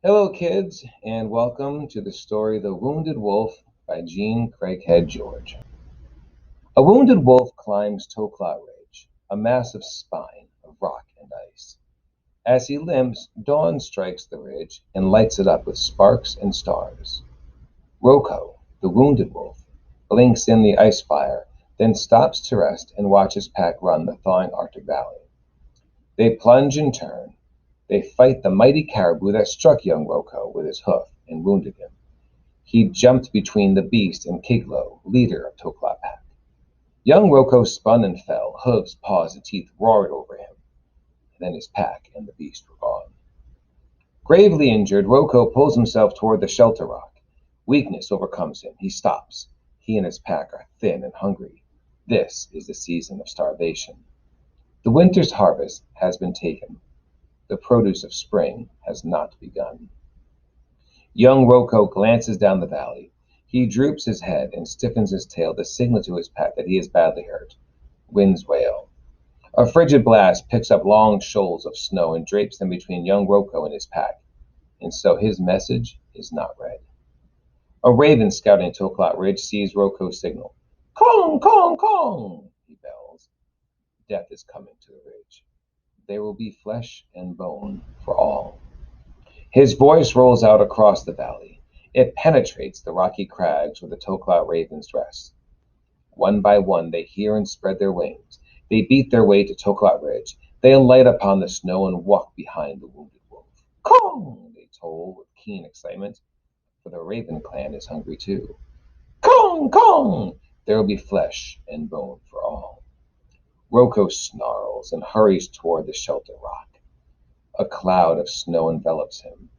Hello, kids, and welcome to the story The Wounded Wolf by Jean Craighead George. A wounded wolf climbs Toklat Ridge, a massive spine of rock and ice. As he limps, dawn strikes the ridge and lights it up with sparks and stars. Roko, the wounded wolf, blinks in the ice fire, then stops to rest and watch his pack run the thawing Arctic valley. They plunge and turn. They fight the mighty caribou that struck young Roko with his hoof and wounded him. He jumped between the beast and Kiglo, leader of Toklat Pack. Young Roko spun and fell, hooves, paws, and teeth roared over him. And then his pack and the beast were gone. Gravely injured, Roko pulls himself toward the shelter rock. Weakness overcomes him. He stops. He and his pack are thin and hungry. This is the season of starvation. The winter's harvest has been taken. The produce of spring has not begun. Young Roko glances down the valley. He droops his head and stiffens his tail to signal to his pack that he is badly hurt. Winds wail. A frigid blast picks up long shoals of snow and drapes them between young Roko and his pack, and so his message is not read. A raven scouting Toklat Ridge sees Roko's signal. Kong, Kong, Kong, he bells. Death is coming to the ridge. There will be flesh and bone for all. His voice rolls out across the valley. It penetrates the rocky crags where the Toklat ravens rest. One by one they hear and spread their wings. They beat their way to Toklat Ridge. They alight upon the snow and walk behind the wounded wolf. Kong! They toll with keen excitement, for the Raven clan is hungry too. Kong! Kong! There will be flesh and bone for all. Roko snarls and hurries toward the shelter rock. A cloud of snow envelops him.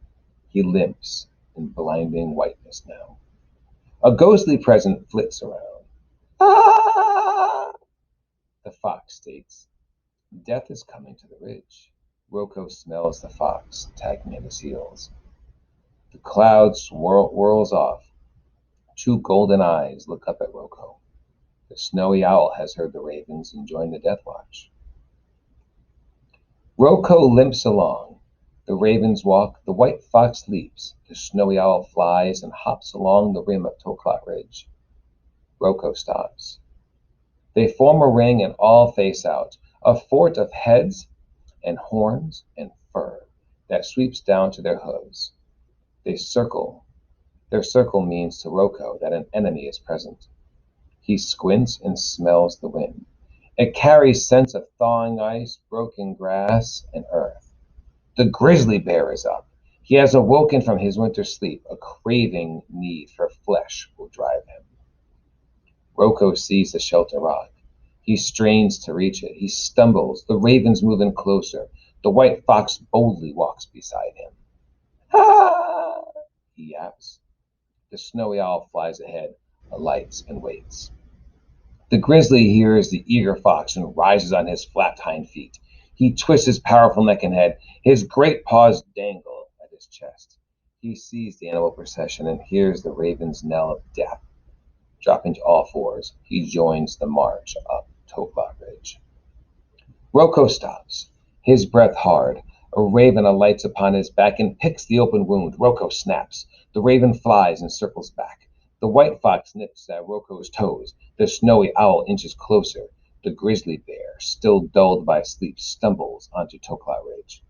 He limps in blinding whiteness now. A ghostly presence flits around. Ah! The fox states, Death is coming to the ridge. Roko smells the fox tagging at his heels. The cloud whirls off. Two golden eyes look up at Roko. The snowy owl has heard the ravens and joined the death watch. Roko limps along. The ravens walk, the white fox leaps, the snowy owl flies and hops along the rim of Toklat Ridge. Roko stops. They form a ring and all face out, a fort of heads and horns and fur that sweeps down to their hooves. They circle. Their circle means to Roko that an enemy is present. He squints and smells the wind. It carries scents of thawing ice, broken grass, and earth. The grizzly bear is up. He has awoken from his winter sleep. A craving need for flesh will drive him. Roko sees the shelter rock. He strains to reach it. He stumbles. The ravens move in closer. The white fox boldly walks beside him. Ah! He yaps. The snowy owl flies ahead, alights, and waits. The grizzly hears the eager fox and rises on his flat hind feet. He twists his powerful neck and head. His great paws dangle at his chest. He sees the animal procession and hears the raven's knell of death. Dropping to all fours, he joins the march up Toklat Ridge. Roko stops, his breath hard. A raven alights upon his back and picks the open wound. Roko snaps. The raven flies and circles back. The white fox nips at Roko's toes. The snowy owl inches closer. The grizzly bear, still dulled by sleep, stumbles onto Toklat Ridge.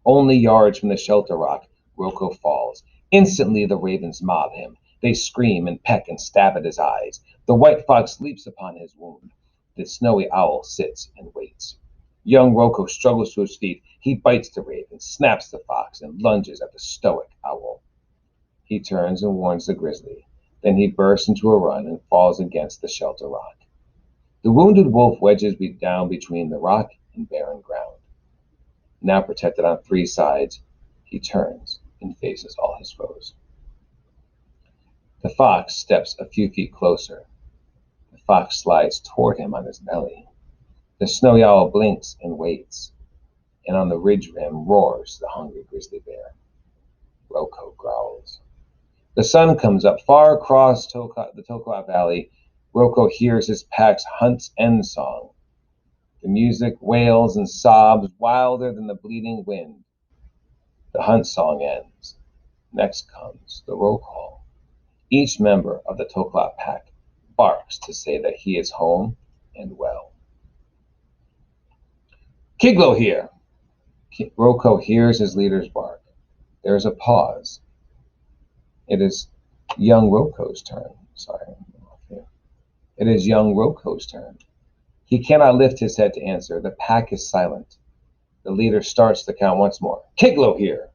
Only yards from the shelter rock, Roko falls. Instantly the ravens mob him. They scream and peck and stab at his eyes. The white fox leaps upon his wound. The snowy owl sits and waits. Young Roko struggles to his feet. He bites the raven, snaps the fox, and lunges at the stoic owl. He turns and warns the grizzly. Then he bursts into a run and falls against the shelter rock. The wounded wolf wedges down between the rock and barren ground. Now protected on three sides, he turns and faces all his foes. The fox steps a few feet closer. The fox slides toward him on his belly. The snowy owl blinks and waits, and on the ridge rim roars the hungry grizzly bear. Roko growls. The sun comes up far across the Toklat Valley. Roko hears his pack's hunt's end song. The music wails and sobs wilder than the bleeding wind. The hunt song ends. Next comes the roll call. Each member of the Toklot pack barks to say that he is home and well. Kiglo here! Roko hears his leader's bark. There is a pause. It is young Roko's turn. It is young Roko's turn. He cannot lift his head to answer. The pack is silent. The leader starts the count once more. Kiglo here!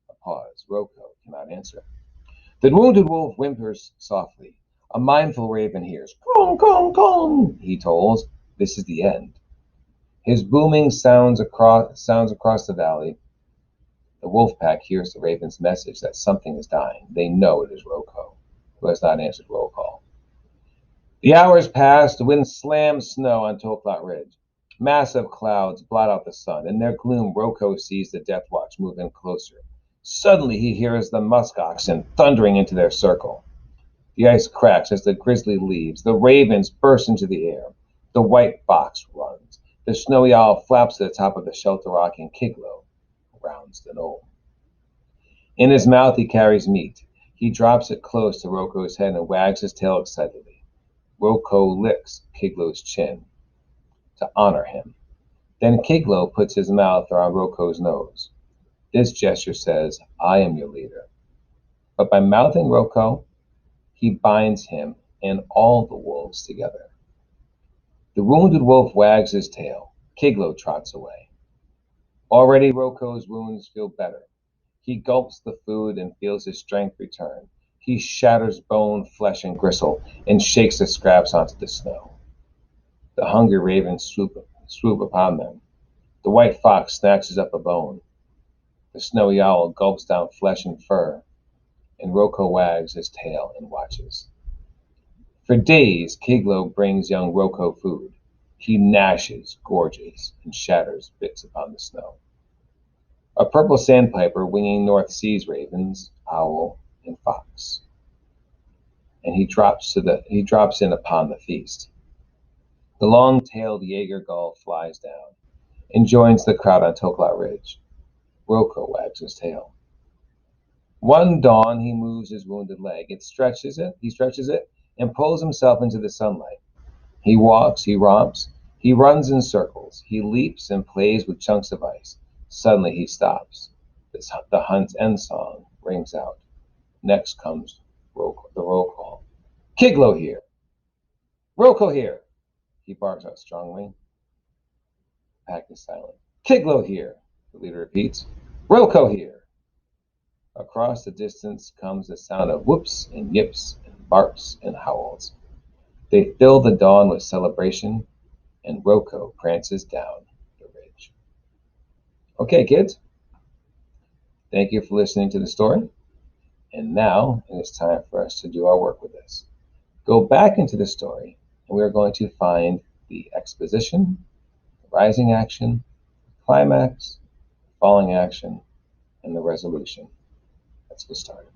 A pause. Roko cannot answer. The wounded wolf whimpers softly. A mindful raven hears. Kong, kong, kong! He tolls. This is the end. His booming sounds across the valley. The wolf pack hears the raven's message that something is dying. They know it is Roko, who has not answered roll call. The hours pass. The wind slams snow on Toklot Ridge. Massive clouds blot out the sun. In their gloom, Roko sees the Death Watch move in closer. Suddenly he hears the musk oxen thundering into their circle. The ice cracks as the grizzly leaves. The ravens burst into the air. The white fox runs. The snowy owl flaps at the top of the shelter rock, and Kiglo rounds the knoll. In his mouth he carries meat. He drops it close to Roko's head and wags his tail excitedly. Roko licks Kiglo's chin to honor him. Then Kiglo puts his mouth around Roko's nose. This gesture says, I am your leader. But by mouthing Roko, he binds him and all the wolves together. The wounded wolf wags his tail. Kiglo trots away. Already Roko's wounds feel better. He gulps the food and feels his strength return. He shatters bone, flesh, and gristle and shakes the scraps onto the snow. The hungry ravens swoop upon them. The white fox snatches up a bone. The snowy owl gulps down flesh and fur, and Roko wags his tail and watches. For days, Kiglo brings young Roko food. He gnashes, gorges, and shatters bits upon the snow. A purple sandpiper winging North sees ravens, owl, and fox. And he drops in upon the feast. The long-tailed Jaeger gull flies down and joins the crowd on Toklot Ridge. Roko wags his tail. One dawn he moves his wounded leg. He stretches it, and pulls himself into the sunlight. He walks, he romps, he runs in circles, he leaps and plays with chunks of ice. Suddenly he stops. The hunt's end song rings out. Next comes the roll call. Kiglo here! Roko here! He barks out strongly. The pack is silent. Kiglo here! The leader repeats. Roko here! Across the distance comes the sound of whoops and yips and barks and howls. They fill the dawn with celebration, and Roko prances down the ridge. Okay, kids. Thank you for listening to the story. And now it is time for us to do our work with this. Go back into the story, and we are going to find the exposition, the rising action, climax, falling action, and the resolution. Let's get started.